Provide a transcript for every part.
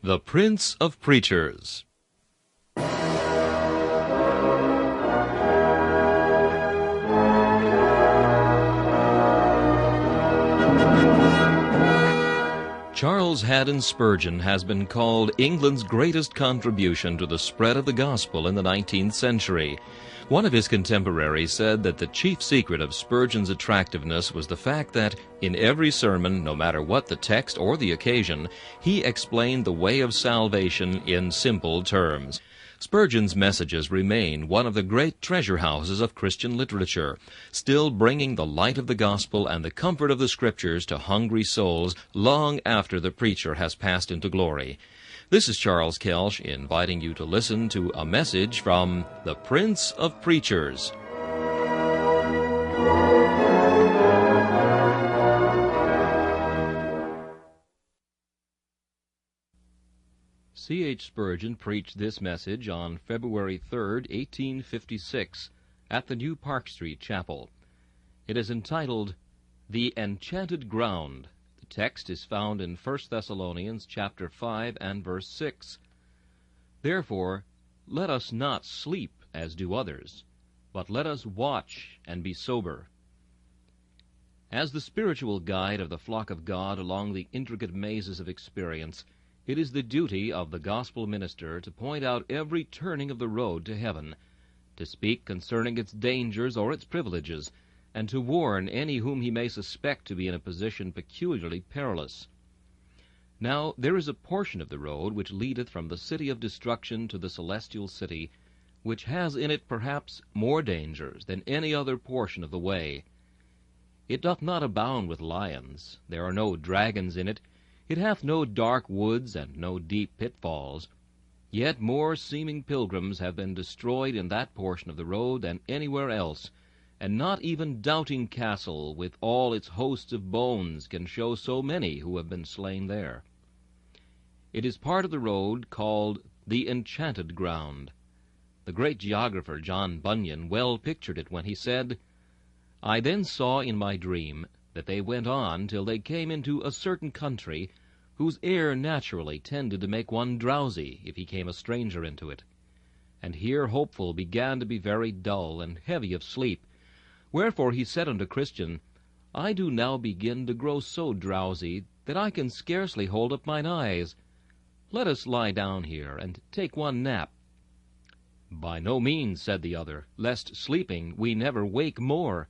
The Prince of Preachers. Charles Haddon Spurgeon has been called England's greatest contribution to the spread of the gospel in the 19th century. One of his contemporaries said that the chief secret of Spurgeon's attractiveness was the fact that, in every sermon, no matter what the text or the occasion, he explained the way of salvation in simple terms. Spurgeon's messages remain one of the great treasure houses of Christian literature, still bringing the light of the gospel and the comfort of the Scriptures to hungry souls long after the preacher has passed into glory. This is Charles Kelsch inviting you to listen to a message from the Prince of Preachers. C.H. Spurgeon preached this message on February 3, 1856, at the New Park Street Chapel. It is entitled, The Enchanted Ground. The text is found in 1 Thessalonians chapter 5 and verse 6. Therefore, let us not sleep as do others, but let us watch and be sober. As the spiritual guide of the flock of God along the intricate mazes of experience, it is the duty of the gospel minister to point out every turning of the road to heaven, to speak concerning its dangers or its privileges, and to warn any whom he may suspect to be in a position peculiarly perilous. Now there is a portion of the road which leadeth from the city of destruction to the celestial city, which has in it perhaps more dangers than any other portion of the way. It doth not abound with lions, there are no dragons in it, it hath no dark woods and no deep pitfalls. Yet more seeming pilgrims have been destroyed in that portion of the road than anywhere else, and not even Doubting Castle, with all its hosts of bones, can show so many who have been slain there. It is part of the road called the Enchanted Ground. The great geographer John Bunyan well pictured it when he said, I then saw in my dream that they went on till they came into a certain country, whose air naturally tended to make one drowsy if he came a stranger into it. And here Hopeful began to be very dull and heavy of sleep. Wherefore he said unto Christian, I do now begin to grow so drowsy that I can scarcely hold up mine eyes. Let us lie down here and take one nap. By no means, said the other, lest sleeping we never wake more.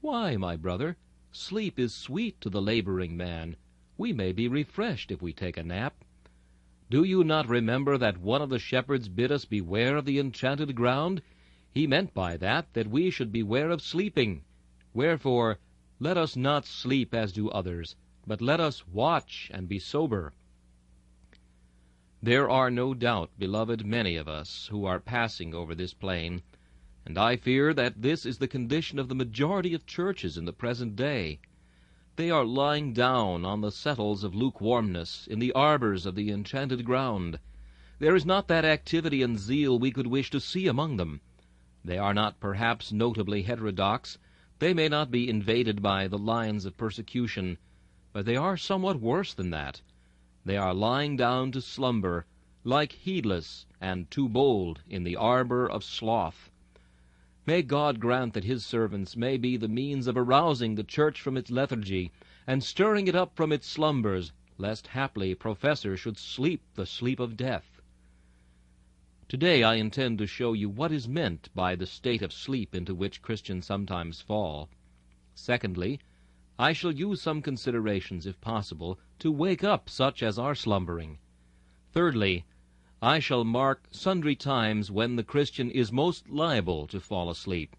Why, my brother, sleep is sweet to the laboring man. We may be refreshed if we take a nap. Do you not remember that one of the shepherds bid us beware of the enchanted ground? He meant by that we should beware of sleeping. Wherefore, let us not sleep as do others, but let us watch and be sober. There are no doubt, beloved, many of us who are passing over this plain, and I fear that this is the condition of the majority of churches in the present day. They are lying down on the settles of lukewarmness, in the arbors of the enchanted ground. There is not that activity and zeal we could wish to see among them. They are not perhaps notably heterodox. They may not be invaded by the lions of persecution, but they are somewhat worse than that. They are lying down to slumber, like heedless and too bold in the arbor of sloth. May God grant that his servants may be the means of arousing the church from its lethargy, and stirring it up from its slumbers, lest haply professors should sleep the sleep of death. Today I intend to show you what is meant by the state of sleep into which Christians sometimes fall. Secondly, I shall use some considerations, if possible, to wake up such as are slumbering. Thirdly, I shall mark sundry times when the Christian is most liable to fall asleep,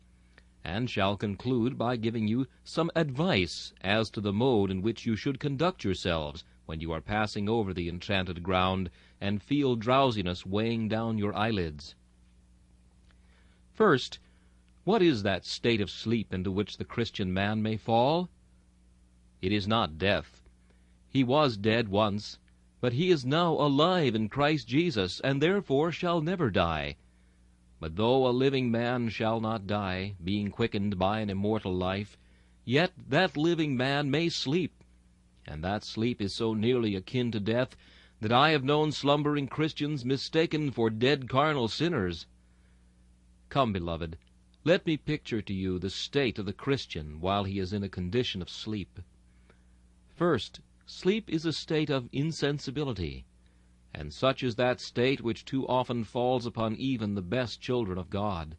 and shall conclude by giving you some advice as to the mode in which you should conduct yourselves when you are passing over the enchanted ground and feel drowsiness weighing down your eyelids. First, what is that state of sleep into which the Christian man may fall? It is not death. He was dead once, but he is now alive in Christ Jesus, and therefore shall never die. But though a living man shall not die, being quickened by an immortal life, yet that living man may sleep, and that sleep is so nearly akin to death that I have known slumbering Christians mistaken for dead carnal sinners. Come, beloved, let me picture to you the state of the Christian while he is in a condition of sleep. First, sleep is a state of insensibility, and such is that state which too often falls upon even the best children of God.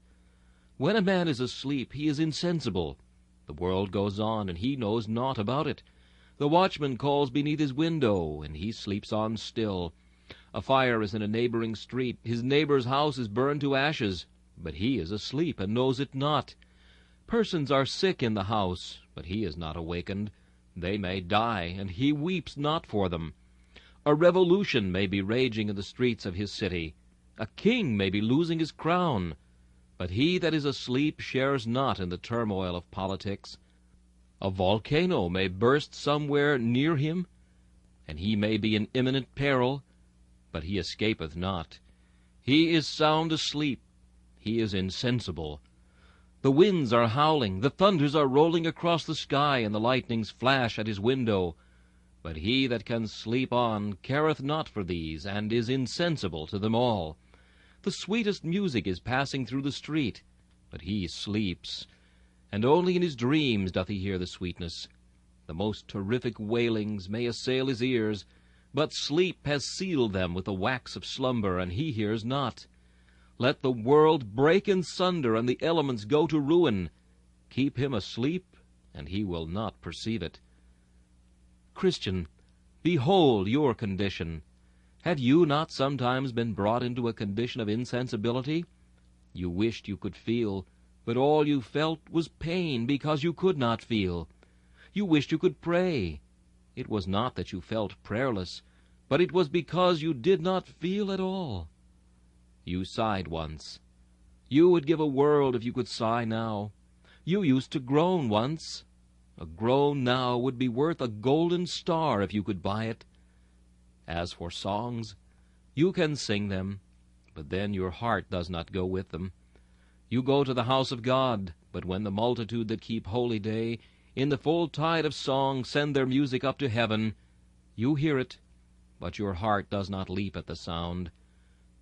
When a man is asleep, he is insensible. The world goes on, and he knows naught about it. The watchman calls beneath his window, and he sleeps on still. A fire is in a neighboring street. His neighbor's house is burned to ashes, but he is asleep and knows it not. Persons are sick in the house, but he is not awakened. They may die, and he weeps not for them. A revolution may be raging in the streets of his city. A king may be losing his crown, but he that is asleep shares not in the turmoil of politics. A volcano may burst somewhere near him, and he may be in imminent peril, but he escapeth not. He is sound asleep. He is insensible. The winds are howling, the thunders are rolling across the sky, and the lightnings flash at his window. But he that can sleep on careth not for these, and is insensible to them all. The sweetest music is passing through the street, but he sleeps, and only in his dreams doth he hear the sweetness. The most terrific wailings may assail his ears, but sleep has sealed them with the wax of slumber, and he hears not. Let the world break in sunder, and the elements go to ruin. Keep him asleep, and he will not perceive it. Christian, behold your condition. Have you not sometimes been brought into a condition of insensibility? You wished you could feel, but all you felt was pain because you could not feel. You wished you could pray. It was not that you felt prayerless, but it was because you did not feel at all. You sighed once. You would give a world if you could sigh now. You used to groan once. A groan now would be worth a golden star if you could buy it. As for songs, you can sing them, but then your heart does not go with them. You go to the house of God, but when the multitude that keep holy day, in the full tide of song, send their music up to heaven, you hear it, but your heart does not leap at the sound.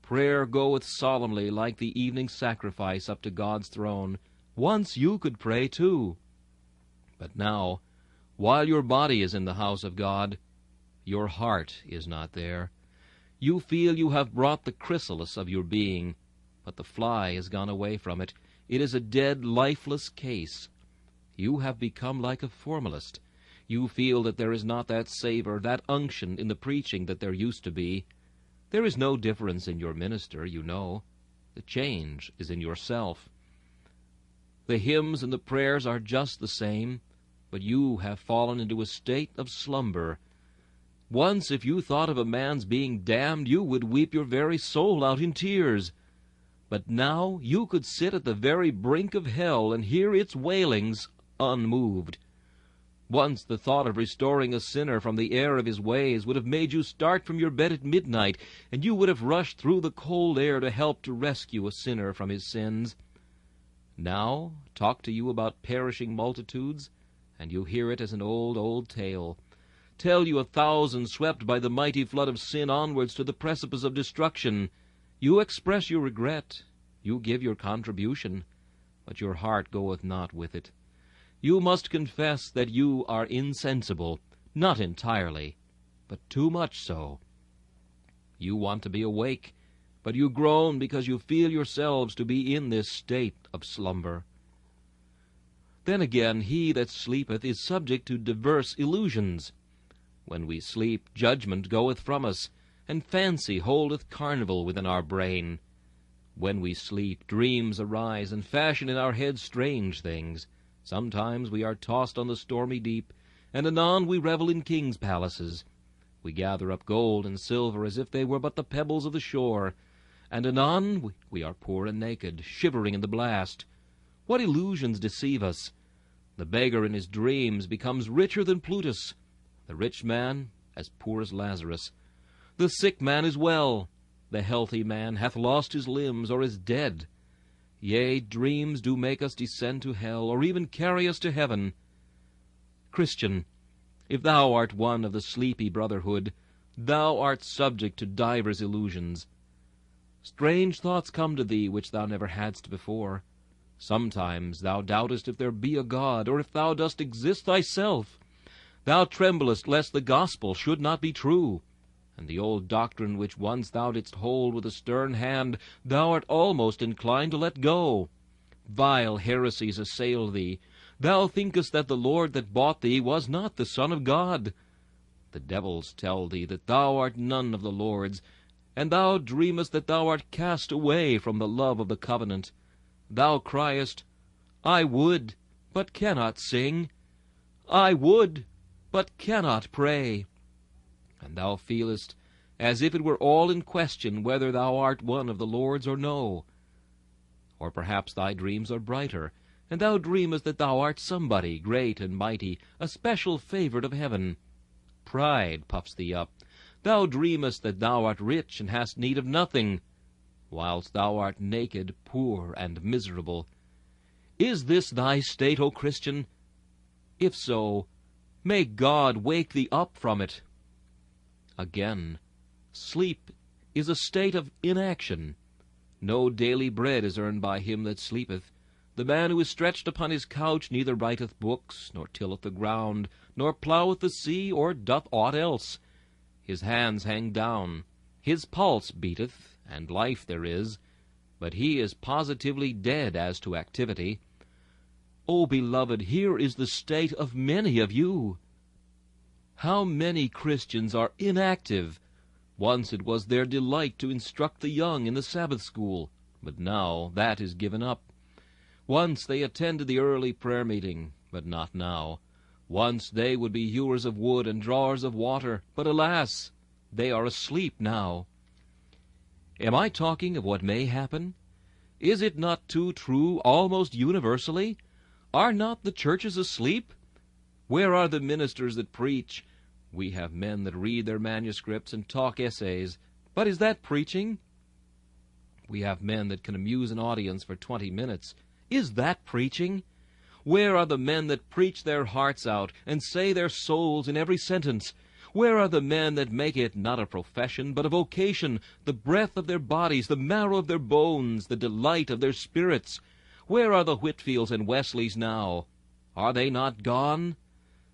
Prayer goeth solemnly like the evening sacrifice up to God's throne. Once you could pray too. But now, while your body is in the house of God, your heart is not there. You feel you have brought the chrysalis of your being, but the fly is gone away from it. It is a dead, lifeless case. You have become like a formalist. You feel that there is not that savor, that unction in the preaching that there used to be. There is no difference in your minister, you know. The change is in yourself. The hymns and the prayers are just the same, but you have fallen into a state of slumber. Once, if you thought of a man's being damned, you would weep your very soul out in tears. But now you could sit at the very brink of hell and hear its wailings unmoved. Once the thought of restoring a sinner from the error of his ways would have made you start from your bed at midnight, and you would have rushed through the cold air to help to rescue a sinner from his sins. Now talk to you about perishing multitudes, and you hear it as an old, old tale. Tell you 1,000 swept by the mighty flood of sin onwards to the precipice of destruction. You express your regret, you give your contribution, but your heart goeth not with it. You must confess that you are insensible, not entirely, but too much so. You want to be awake, but you groan because you feel yourselves to be in this state of slumber. Then again, he that sleepeth is subject to diverse illusions. When we sleep, judgment goeth from us, and fancy holdeth carnival within our brain. When we sleep, dreams arise, and fashion in our heads strange things. Sometimes we are tossed on the stormy deep, and anon we revel in kings' palaces. We gather up gold and silver as if they were but the pebbles of the shore, and anon we are poor and naked, shivering in the blast. What illusions deceive us! The beggar in his dreams becomes richer than Plutus, the rich man as poor as Lazarus. The sick man is well, the healthy man hath lost his limbs or is dead. Yea, dreams do make us descend to hell, or even carry us to heaven. Christian, if thou art one of the sleepy brotherhood, Thou art subject to divers illusions. Strange thoughts come to thee which thou never hadst before. Sometimes thou doubtest if there be a God, or if thou dost exist thyself. Thou tremblest lest the gospel should not be true, and the old doctrine which once thou didst hold with a stern hand thou art almost inclined to let go. Vile heresies assail thee. Thou thinkest that the Lord that bought thee was not the Son of God. The devils tell thee that thou art none of the Lord's, and thou dreamest that thou art cast away from the love of the covenant. Thou criest, I would, but cannot sing. I would, but cannot pray. And thou feelest as if it were all in question whether thou art one of the Lord's or no. Or perhaps thy dreams are brighter, and thou dreamest that thou art somebody great and mighty, a special favourite of heaven. Pride puffs thee up. Thou dreamest that thou art rich and hast need of nothing, whilst thou art naked, poor, and miserable. Is this thy state, O Christian? If so, may God wake thee up from it. Again, sleep is a state of inaction. No daily bread is earned by him that sleepeth. The man who is stretched upon his couch neither writeth books, nor tilleth the ground, nor ploweth the sea, or doth aught else. His hands hang down, his pulse beateth, and life there is, but he is positively dead as to activity. O beloved, here is the state of many of you. How many Christians are inactive? Once it was their delight to instruct the young in the Sabbath school, but now that is given up. Once they attended the early prayer meeting, but not now. Once they would be hewers of wood and drawers of water, but alas, they are asleep now. Am I talking of what may happen? Is it not too true almost universally? Are not the churches asleep? Where are the ministers that preach? We have men that read their manuscripts and talk essays, but is that preaching? We have men that can amuse an audience for 20 minutes. Is that preaching? Where are the men that preach their hearts out and say their souls in every sentence? Where are the men that make it not a profession, but a vocation, the breath of their bodies, the marrow of their bones, the delight of their spirits? Where are the Whitfields and Wesleys now? Are they not gone?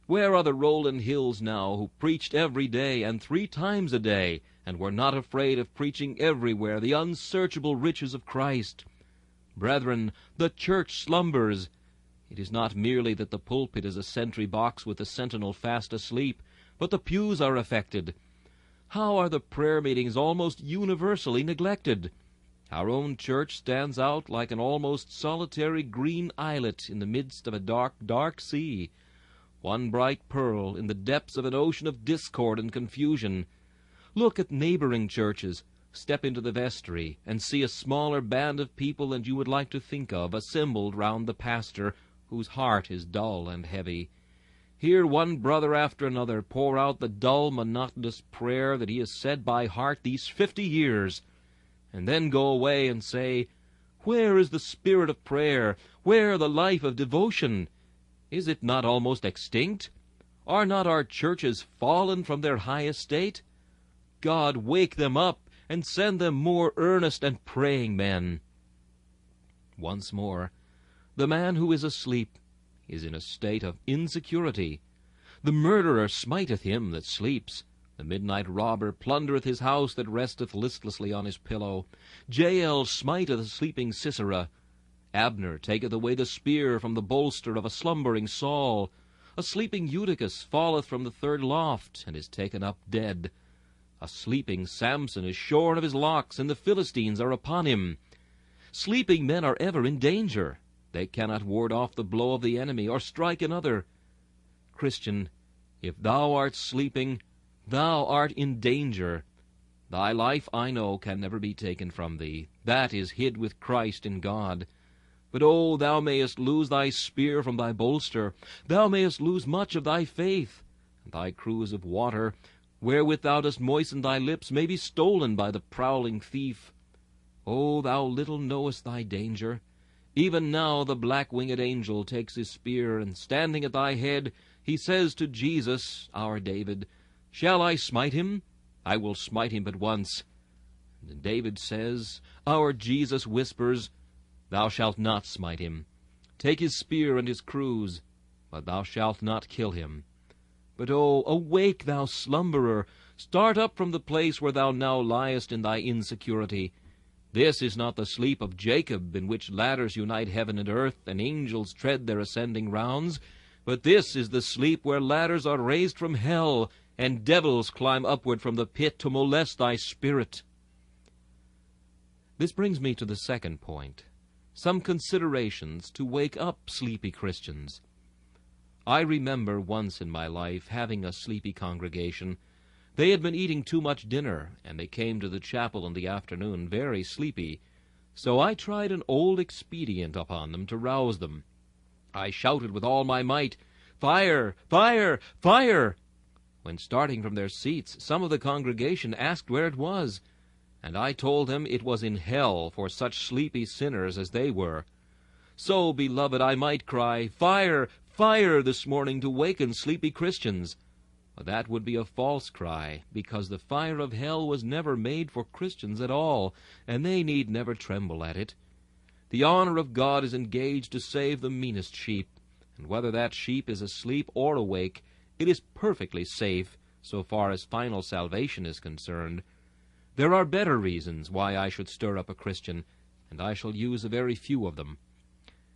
Where are the Rowland Hills now, who preached every day and 3 times a day, and were not afraid of preaching everywhere the unsearchable riches of Christ? Brethren, the church slumbers. It is not merely that the pulpit is a sentry box with the sentinel fast asleep, but the pews are affected. How are the prayer meetings almost universally neglected? Our own church stands out like an almost solitary green islet in the midst of a dark, dark sea, one bright pearl in the depths of an ocean of discord and confusion. Look at neighboring churches. Step into the vestry and see a smaller band of people than you would like to think of assembled round the pastor, whose heart is dull and heavy. Hear one brother after another pour out the dull, monotonous prayer that he has said by heart these 50 years, and then go away and say, Where is the spirit of prayer? Where the life of devotion? Is it not almost extinct? Are not our churches fallen from their high estate? God, wake them up, and send them more earnest and praying men. Once more, the man who is asleep is in a state of insecurity. The murderer smiteth him that sleeps. The midnight robber plundereth his house that resteth listlessly on his pillow. Jael smiteth a sleeping Sisera. Abner taketh away the spear from the bolster of a slumbering Saul. A sleeping Eutychus falleth from the 3rd loft, and is taken up dead. A sleeping Samson is shorn of his locks, and the Philistines are upon him. Sleeping men are ever in danger. They cannot ward off the blow of the enemy, or strike another. Christian, if thou art sleeping, thou art in danger. Thy life, I know, can never be taken from thee. That is hid with Christ in God. But, oh, thou mayest lose thy spear from thy bolster. Thou mayest lose much of thy faith. And thy cruse of water, wherewith thou dost moisten thy lips, may be stolen by the prowling thief. O thou little knowest thy danger. Even now the black-winged angel takes his spear, and standing at thy head, he says to Jesus, our David, Shall I smite him? I will smite him but once. And David says, our Jesus whispers, thou shalt not smite him. Take his spear and his cruse, but thou shalt not kill him. But oh, awake, thou slumberer! Start up from the place where thou now liest in thy insecurity. This is not the sleep of Jacob, in which ladders unite heaven and earth, and angels tread their ascending rounds, but this is the sleep where ladders are raised from hell, and devils climb upward from the pit to molest thy spirit. This brings me to the second point, some considerations to wake up sleepy Christians. I remember once in my life having a sleepy congregation. They had been eating too much dinner, and they came to the chapel in the afternoon very sleepy. So I tried an old expedient upon them to rouse them. I shouted with all my might, "Fire! Fire! Fire!" When starting from their seats, some of the congregation asked where it was, and I told them it was in hell for such sleepy sinners as they were. So, beloved, I might cry, "Fire! Fire!" this morning to waken sleepy Christians. But that would be a false cry, because the fire of hell was never made for Christians at all, and they need never tremble at it. The honor of God is engaged to save the meanest sheep, and whether that sheep is asleep or awake, it is perfectly safe, so far as final salvation is concerned. There are better reasons why I should stir up a Christian, and I shall use a very few of them.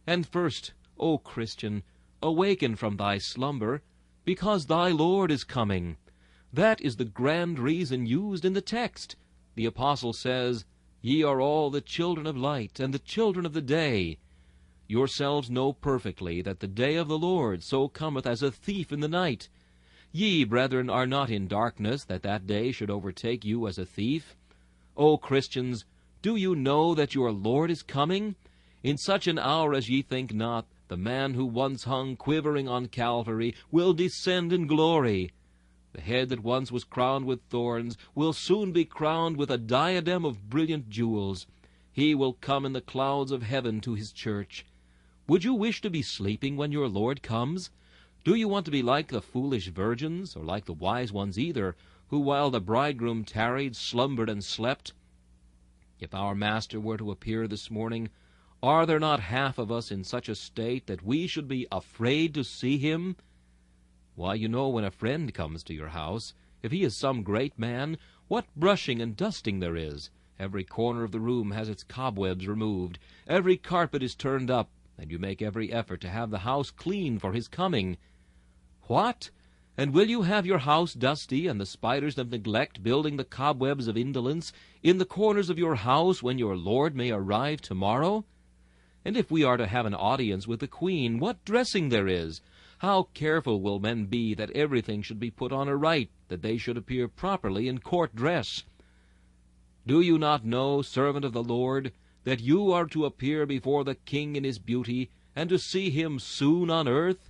And first, O Christian, awaken from thy slumber, because thy Lord is coming. That is the grand reason used in the text. The apostle says, "Ye are all the children of light, and the children of the day." Yourselves know perfectly that the day of the Lord so cometh as a thief in the night. Ye, brethren, are not in darkness, that that day should overtake you as a thief. O Christians, do you know that your Lord is coming? In such an hour as ye think not, the man who once hung quivering on Calvary will descend in glory. The head that once was crowned with thorns will soon be crowned with a diadem of brilliant jewels. He will come in the clouds of heaven to his church. Would you wish to be sleeping when your Lord comes? Do you want to be like the foolish virgins, or like the wise ones either, who while the bridegroom tarried slumbered and slept? If our Master were to appear this morning, are there not half of us in such a state that we should be afraid to see him? Why, you know, when a friend comes to your house, if he is some great man, what brushing and dusting there is. Every corner of the room has its cobwebs removed. Every carpet is turned up, and you make every effort to have the house clean for his coming. What? And will you have your house dusty, and the spiders of neglect building the cobwebs of indolence in the corners of your house when your Lord may arrive tomorrow? And if we are to have an audience with the Queen, what dressing there is! How careful will men be that everything should be put on aright, that they should appear properly in court dress! Do you not know, servant of the Lord, that you are to appear before the King in his beauty, and to see him soon on earth?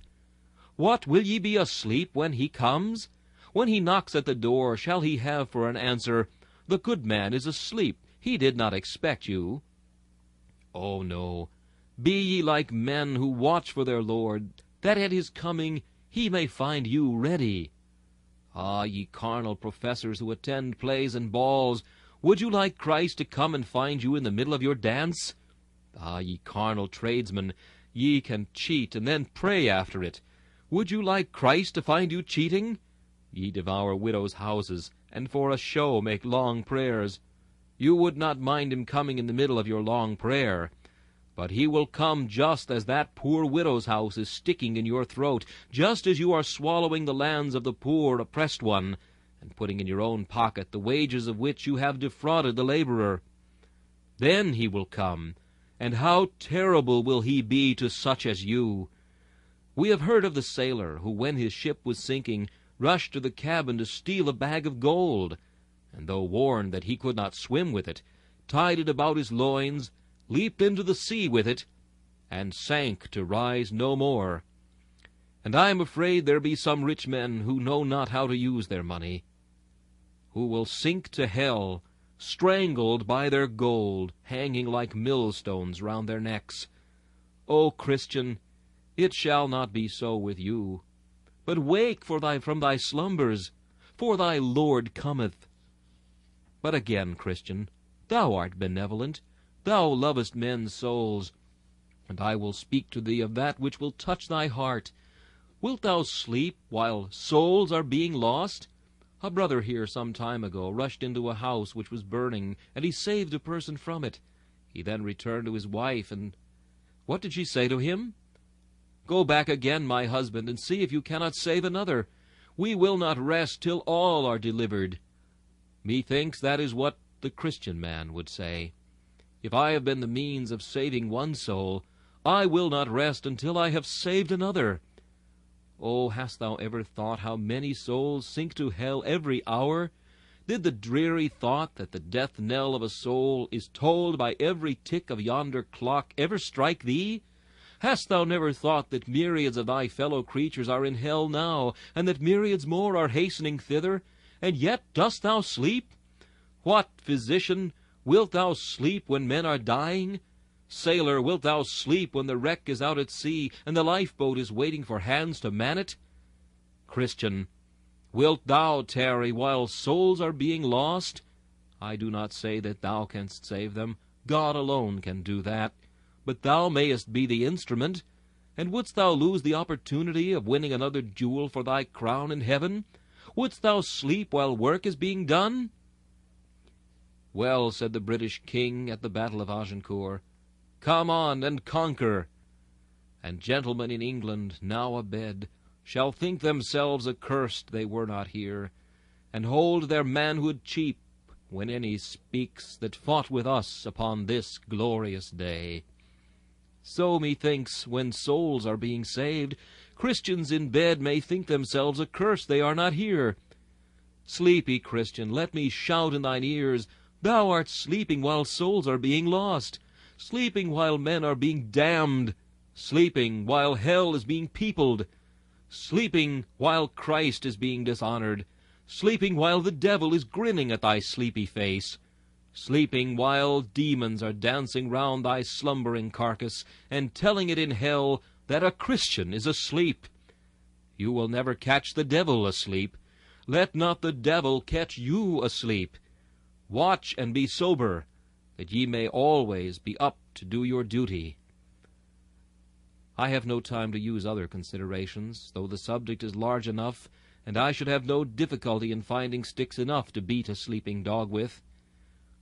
What, will ye be asleep when he comes? When he knocks at the door, shall he have for an answer, "The good man is asleep, he did not expect you"? Oh, no. Be ye like men who watch for their Lord, that at his coming he may find you ready. Ah, ye carnal professors who attend plays and balls, would you like Christ to come and find you in the middle of your dance? Ah, ye carnal tradesmen, ye can cheat and then pray after it. Would you like Christ to find you cheating? Ye devour widows' houses, and for a show make long prayers. You would not mind him coming in the middle of your long prayer. But he will come just as that poor widow's house is sticking in your throat, just as you are swallowing the lands of the poor oppressed one, and putting in your own pocket the wages of which you have defrauded the laborer. Then he will come, and how terrible will he be to such as you! We have heard of the sailor who, when his ship was sinking, rushed to the cabin to steal a bag of gold, and though warned that he could not swim with it, tied it about his loins, leaped into the sea with it, and sank to rise no more. And I am afraid there be some rich men who know not how to use their money, who will sink to hell, strangled by their gold, hanging like millstones round their necks. O Christian, it shall not be so with you. But wake from thy slumbers, for thy Lord cometh. But again, Christian, thou art benevolent, thou lovest men's souls, and I will speak to thee of that which will touch thy heart. Wilt thou sleep while souls are being lost? A brother here some time ago rushed into a house which was burning, and he saved a person from it. He then returned to his wife, and what did she say to him? Go back again, my husband, and see if you cannot save another. We will not rest till all are delivered. Methinks that is what the Christian man would say. If I have been the means of saving one soul, I will not rest until I have saved another. Oh, hast thou ever thought how many souls sink to hell every hour? Did the dreary thought that the death knell of a soul is tolled by every tick of yonder clock ever strike thee? Hast thou never thought that myriads of thy fellow creatures are in hell now, and that myriads more are hastening thither, and yet dost thou sleep? What, physician, wilt thou sleep when men are dying? Sailor, wilt thou sleep when the wreck is out at sea, and the lifeboat is waiting for hands to man it? Christian, wilt thou tarry while souls are being lost? I do not say that thou canst save them. God alone can do that. But thou mayest be the instrument. And wouldst thou lose the opportunity of winning another jewel for thy crown in heaven? Wouldst thou sleep while work is being done? Well, said the British king at the Battle of Agincourt, come on and conquer. And gentlemen in England, now abed, shall think themselves accursed they were not here, and hold their manhood cheap when any speaks that fought with us upon this glorious day. So, methinks, when souls are being saved, Christians in bed may think themselves accursed they are not here. Sleepy Christian, let me shout in thine ears, thou art sleeping while souls are being lost, sleeping while men are being damned, sleeping while hell is being peopled, sleeping while Christ is being dishonored, sleeping while the devil is grinning at thy sleepy face, sleeping while demons are dancing round thy slumbering carcass, and telling it in hell that a Christian is asleep. You will never catch the devil asleep. Let not the devil catch you asleep. Watch and be sober, that ye may always be up to do your duty. I have no time to use other considerations, though the subject is large enough, and I should have no difficulty in finding sticks enough to beat a sleeping dog with.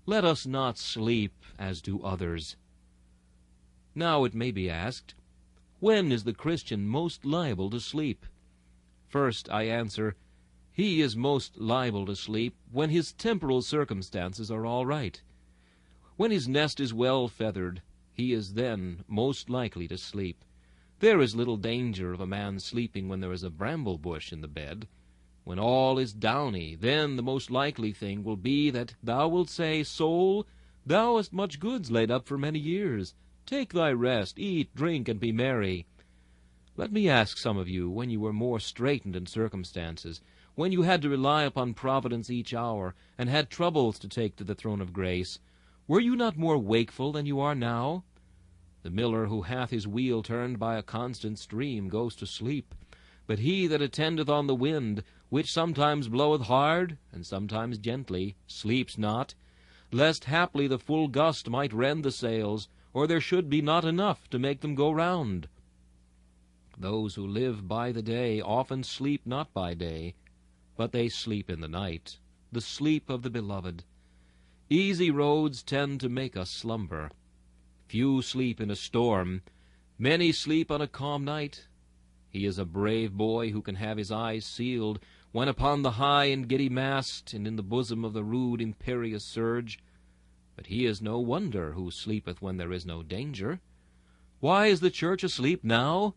Let us not sleep as do others. Now it may be asked, when is the Christian most liable to sleep? First, I answer, he is most liable to sleep when his temporal circumstances are all right. When his nest is well feathered, he is then most likely to sleep. There is little danger of a man sleeping when there is a bramble bush in the bed. When all is downy, then the most likely thing will be that thou wilt say, Soul, thou hast much goods laid up for many years. Take thy rest, eat, drink, and be merry. Let me ask some of you, when you were more straitened in circumstances, when you had to rely upon Providence each hour, and had troubles to take to the throne of grace, were you not more wakeful than you are now? The miller who hath his wheel turned by a constant stream goes to sleep, but he that attendeth on the wind, which sometimes bloweth hard, and sometimes gently, sleeps not, lest haply the full gust might rend the sails, or there should be not enough to make them go round. Those who live by the day often sleep not by day, but they sleep in the night, the sleep of the beloved. Easy roads tend to make us slumber. Few sleep in a storm, many sleep on a calm night. He is a brave boy who can have his eyes sealed when upon the high and giddy mast, and in the bosom of the rude imperious surge. But he is no wonder who sleepeth when there is no danger. Why is the church asleep now?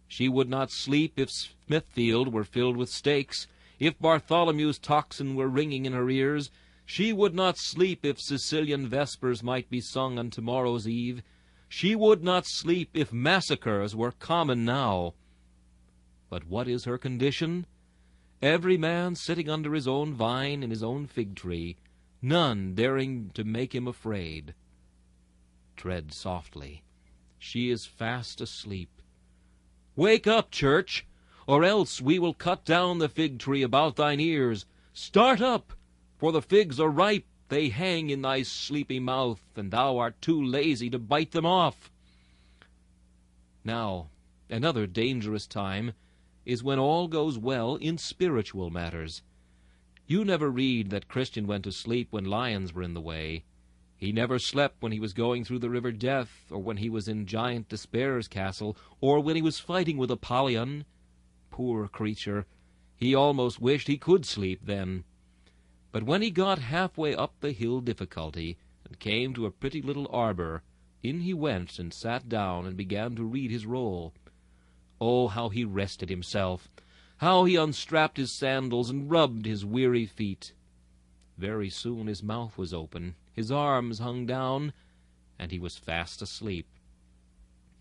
She would not sleep if Smithfield were filled with stakes, if Bartholomew's tocsin were ringing in her ears. She would not sleep if Sicilian vespers might be sung on tomorrow's eve. She would not sleep if massacres were common now. But what is her condition? Every man sitting under his own vine in his own fig tree, none daring to make him afraid. Tread softly. She is fast asleep. Wake up, church, or else we will cut down the fig tree about thine ears. Start up! For the figs are ripe, they hang in thy sleepy mouth, and thou art too lazy to bite them off. Now, another dangerous time is when all goes well in spiritual matters. You never read that Christian went to sleep when lions were in the way. He never slept when he was going through the river Death, or when he was in Giant Despair's castle, or when he was fighting with Apollyon. Poor creature, he almost wished he could sleep then. But when he got halfway up the hill difficulty, and came to a pretty little arbor, in he went and sat down and began to read his roll. Oh, how he rested himself! How he unstrapped his sandals and rubbed his weary feet! Very soon his mouth was open, his arms hung down, and he was fast asleep.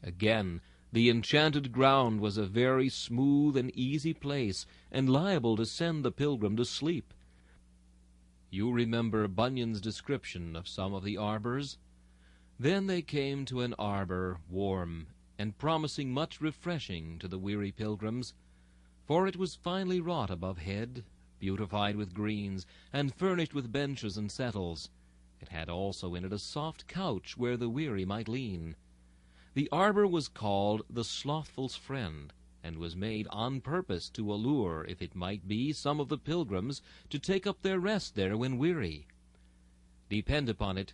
Again, the enchanted ground was a very smooth and easy place, and liable to send the pilgrim to sleep. You remember Bunyan's description of some of the arbors? Then they came to an arbor warm, and promising much refreshing to the weary pilgrims, for it was finely wrought above head, beautified with greens, and furnished with benches and settles. It had also in it a soft couch where the weary might lean. The arbor was called the Slothful's Friend, and was made on purpose to allure, if it might be, some of the pilgrims to take up their rest there when weary. Depend upon it,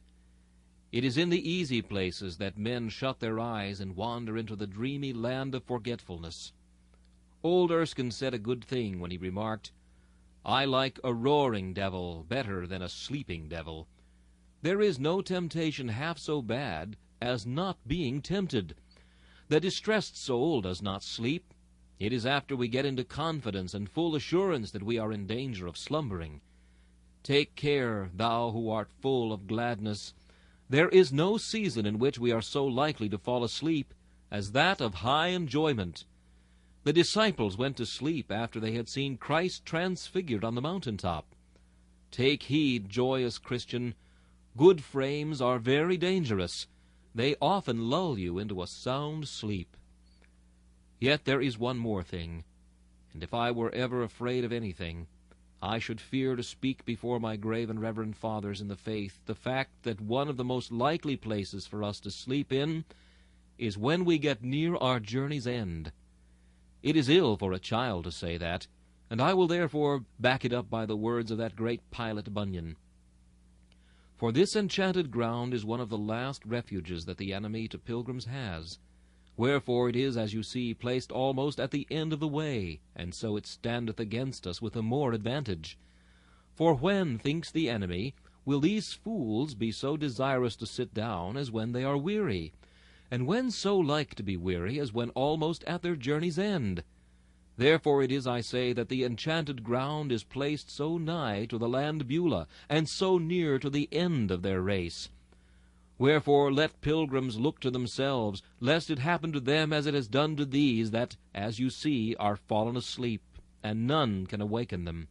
it is in the easy places that men shut their eyes and wander into the dreamy land of forgetfulness. Old Erskine said a good thing when he remarked, "I like a roaring devil better than a sleeping devil." There is no temptation half so bad as not being tempted. The distressed soul does not sleep. It is after we get into confidence and full assurance that we are in danger of slumbering. Take care, thou who art full of gladness. There is no season in which we are so likely to fall asleep as that of high enjoyment. The disciples went to sleep after they had seen Christ transfigured on the mountaintop. Take heed, joyous Christian. Good frames are very dangerous. They often lull you into a sound sleep. Yet there is one more thing, and if I were ever afraid of anything, I should fear to speak before my grave and reverend fathers in the faith the fact that one of the most likely places for us to sleep in is when we get near our journey's end. It is ill for a child to say that, and I will therefore back it up by the words of that great pilot Bunyan. For this enchanted ground is one of the last refuges that the enemy to pilgrims has. Wherefore it is, as you see, placed almost at the end of the way, and so it standeth against us with the more advantage. For when, thinks the enemy, will these fools be so desirous to sit down as when they are weary? And when so like to be weary as when almost at their journey's end? Therefore it is, I say, that the enchanted ground is placed so nigh to the land Beulah, and so near to the end of their race. Wherefore let pilgrims look to themselves, lest it happen to them as it has done to these that, as you see, are fallen asleep, and none can awaken them.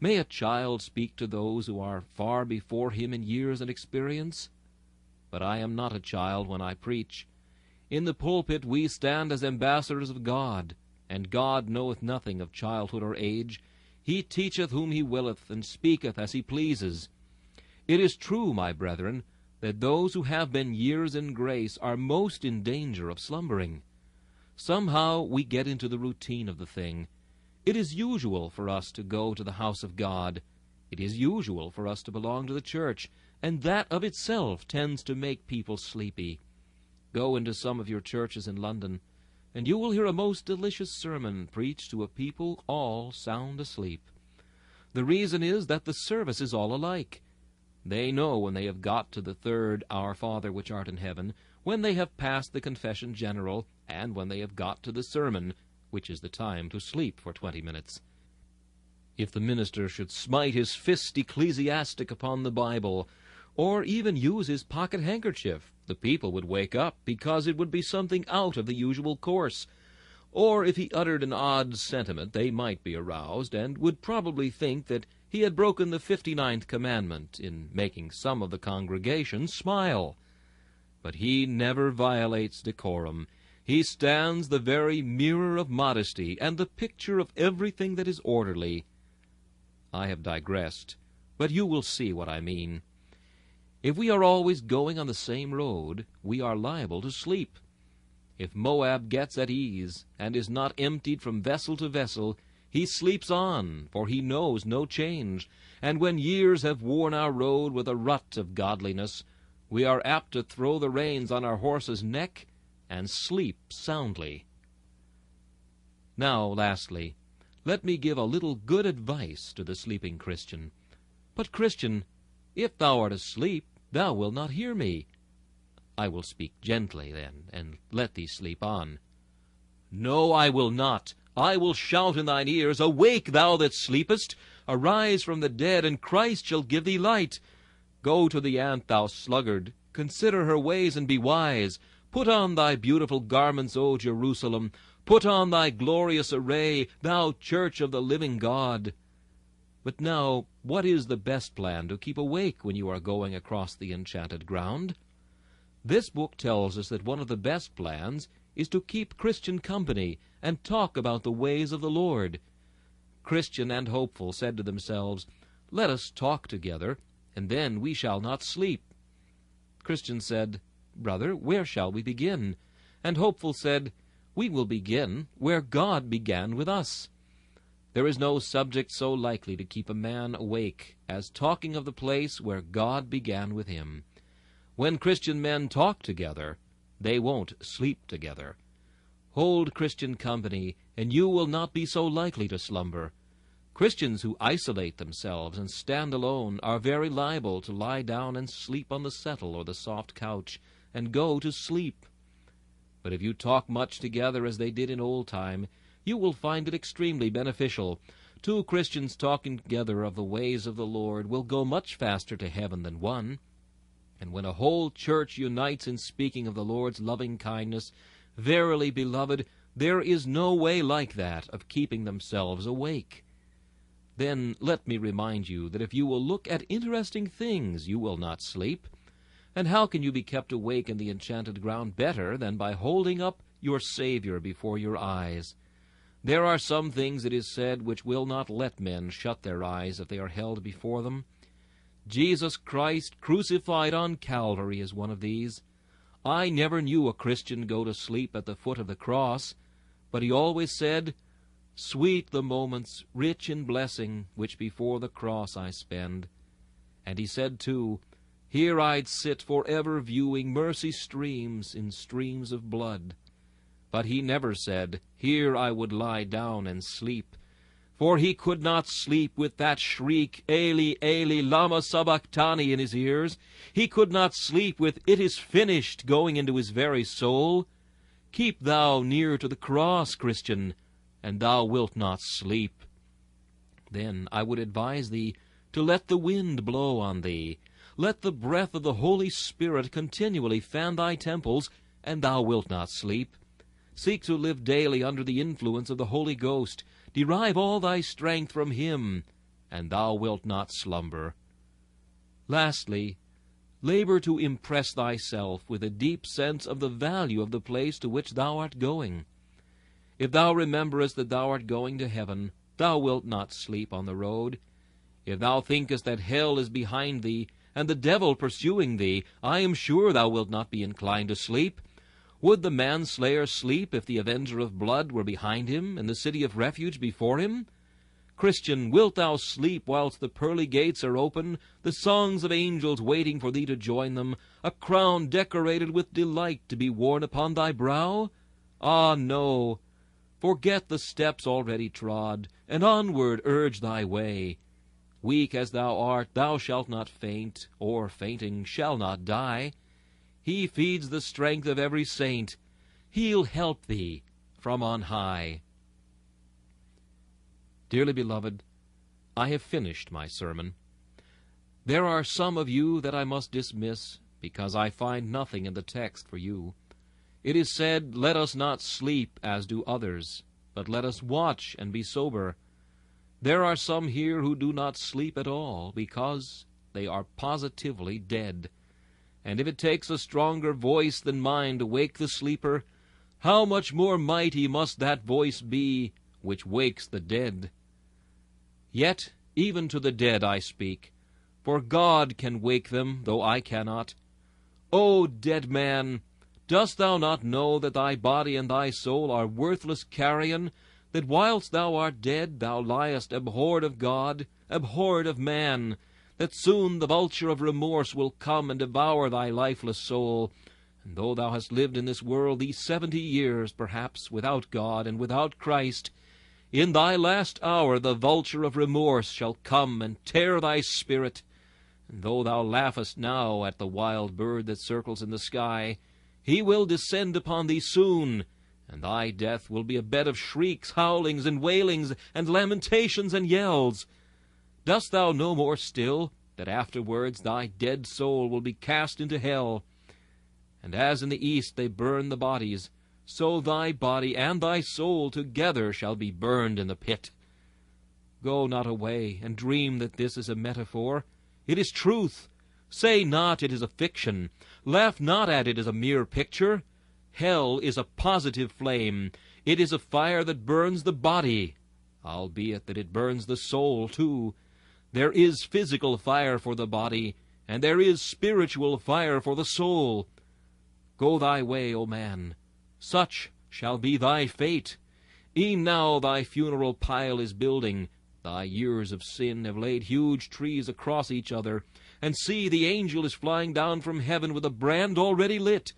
May a child speak to those who are far before him in years and experience? But I am not a child when I preach. In the pulpit we stand as ambassadors of God, and God knoweth nothing of childhood or age. He teacheth whom he willeth, and speaketh as he pleases. It is true, my brethren, that those who have been years in grace are most in danger of slumbering. Somehow we get into the routine of the thing. It is usual for us to go to the house of God. It is usual for us to belong to the church, and that of itself tends to make people sleepy. Go into some of your churches in London, and you will hear a most delicious sermon preached to a people all sound asleep. The reason is that the service is all alike. They know when they have got to the third Our Father which art in heaven, when they have passed the confession general, and when they have got to the sermon, which is the time to sleep for 20 minutes. If the minister should smite his fist ecclesiastic upon the Bible, or even use his pocket handkerchief, the people would wake up, because it would be something out of the usual course. Or if he uttered an odd sentiment, they might be aroused, and would probably think that he had broken the 59th commandment in making some of the congregation smile. But he never violates decorum. He stands the very mirror of modesty, and the picture of everything that is orderly. I have digressed. but you will see what I mean. If we are always going on the same road, we are liable to sleep. If Moab gets at ease, and is not emptied from vessel to vessel, he sleeps on, for he knows no change, and when years have worn our road with a rut of godliness, we are apt to throw the reins on our horse's neck and sleep soundly. Now, lastly, let me give a little good advice to the sleeping Christian. But, Christian, if thou art asleep, thou wilt not hear me. I will speak gently, then, and let thee sleep on. No, I will not. I will shout in thine ears, Awake, thou that sleepest! Arise from the dead, and Christ shall give thee light. Go to the ant, thou sluggard. Consider her ways, and be wise. Put on thy beautiful garments, O Jerusalem. Put on thy glorious array, thou church of the living God. But now, what is the best plan to keep awake when you are going across the enchanted ground? This book tells us that one of the best plans is to keep Christian company and talk about the ways of the Lord. Christian and Hopeful said to themselves, Let us talk together, and then we shall not sleep. Christian said, Brother, where shall we begin? And Hopeful said, We will begin where God began with us. There is no subject so likely to keep a man awake as talking of the place where God began with him. When Christian men talk together, they won't sleep together. Hold Christian company, and you will not be so likely to slumber. Christians who isolate themselves and stand alone are very liable to lie down and sleep on the settle or the soft couch, and go to sleep. But if you talk much together as they did in old time, you will find it extremely beneficial. Two Christians talking together of the ways of the Lord will go much faster to heaven than one. And when a whole church unites in speaking of the Lord's loving kindness, verily, beloved, there is no way like that of keeping themselves awake. Then let me remind you that if you will look at interesting things, you will not sleep. And how can you be kept awake in the enchanted ground better than by holding up your Savior before your eyes? There are some things, it is said, which will not let men shut their eyes if they are held before them. Jesus Christ crucified on Calvary is one of these. I never knew a Christian go to sleep at the foot of the cross, but he always said, Sweet the moments, rich in blessing, which before the cross I spend. And he said, too, Here I'd sit forever viewing mercy streams in streams of blood. But he never said, Here I would lie down and sleep. For he could not sleep with that shriek, Eli, Eli, lama sabachthani, in his ears. He could not sleep with It is finished going into his very soul. Keep thou near to the cross, Christian, and thou wilt not sleep. Then I would advise thee to let the wind blow on thee. Let the breath of the Holy Spirit continually fan thy temples, and thou wilt not sleep. Seek to live daily under the influence of the Holy Ghost. Derive all thy strength from him, and thou wilt not slumber. Lastly, labor to impress thyself with a deep sense of the value of the place to which thou art going. If thou rememberest that thou art going to heaven, thou wilt not sleep on the road. If thou thinkest that hell is behind thee, and the devil pursuing thee, I am sure thou wilt not be inclined to sleep. Would the manslayer sleep if the avenger of blood were behind him, and the city of refuge before him? Christian, wilt thou sleep whilst the pearly gates are open, the songs of angels waiting for thee to join them, a crown decorated with delight to be worn upon thy brow? Ah, no! Forget the steps already trod, and onward urge thy way. Weak as thou art, thou shalt not faint, or fainting shall not die. He feeds the strength of every saint. He'll help thee from on high. Dearly beloved, I have finished my sermon. There are some of you that I must dismiss, because I find nothing in the text for you. It is said, Let us not sleep as do others, but let us watch and be sober. There are some here who do not sleep at all, because they are positively dead. And if it takes a stronger voice than mine to wake the sleeper, how much more mighty must that voice be which wakes the dead? Yet even to the dead I speak. for God can wake them, though I cannot. O dead man, dost thou not know that thy body and thy soul are worthless carrion, that whilst thou art dead thou liest abhorred of God, abhorred of man, that soon the vulture of remorse will come and devour thy lifeless soul, and though thou hast lived in this world these 70 years, perhaps, without God and without Christ, in thy last hour the vulture of remorse shall come and tear thy spirit, and though thou laughest now at the wild bird that circles in the sky, he will descend upon thee soon, and thy death will be a bed of shrieks, howlings, and wailings, and lamentations, and yells. Dost thou no more still, that afterwards thy dead soul will be cast into hell? And as in the east they burn the bodies, so thy body and thy soul together shall be burned in the pit. Go not away, and dream that this is a metaphor. It is truth. Say not it is a fiction. Laugh not at it as a mere picture. Hell is a positive flame. It is a fire that burns the body, albeit that it burns the soul too. There is physical fire for the body, and there is spiritual fire for the soul. Go thy way, O man. Such shall be thy fate. E'en now thy funeral pile is building. Thy years of sin have laid huge trees across each other, and see, the angel is flying down from heaven with a brand already lit.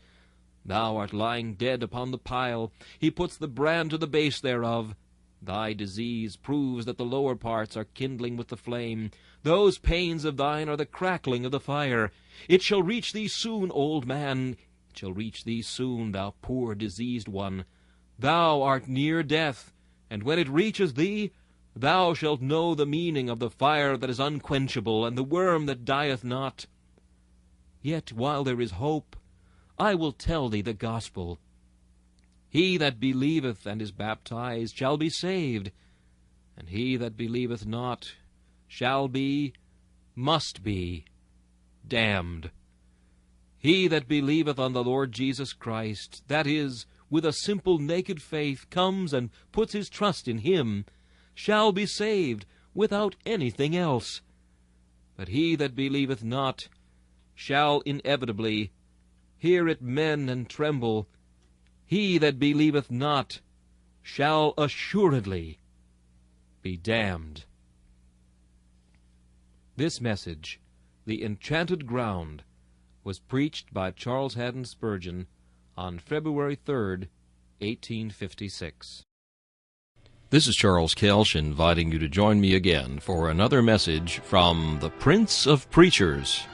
Thou art lying dead upon the pile. He puts the brand to the base thereof. Thy disease proves that the lower parts are kindling with the flame. Those pains of thine are the crackling of the fire. It shall reach thee soon, old man. It shall reach thee soon, thou poor diseased one. Thou art near death, and when it reaches thee, thou shalt know the meaning of the fire that is unquenchable, and the worm that dieth not. Yet while there is hope, I will tell thee the gospel. He that believeth and is baptized shall be saved, and he that believeth not must be, damned. He that believeth on the Lord Jesus Christ, that is, with a simple naked faith, comes and puts his trust in him, shall be saved without anything else. But he that believeth not shall inevitably hear it men and tremble. He that believeth not shall assuredly be damned. This message, The Enchanted Ground, was preached by Charles Haddon Spurgeon on February 3rd, 1856. This is Charles Kelsch inviting you to join me again for another message from the Prince of Preachers.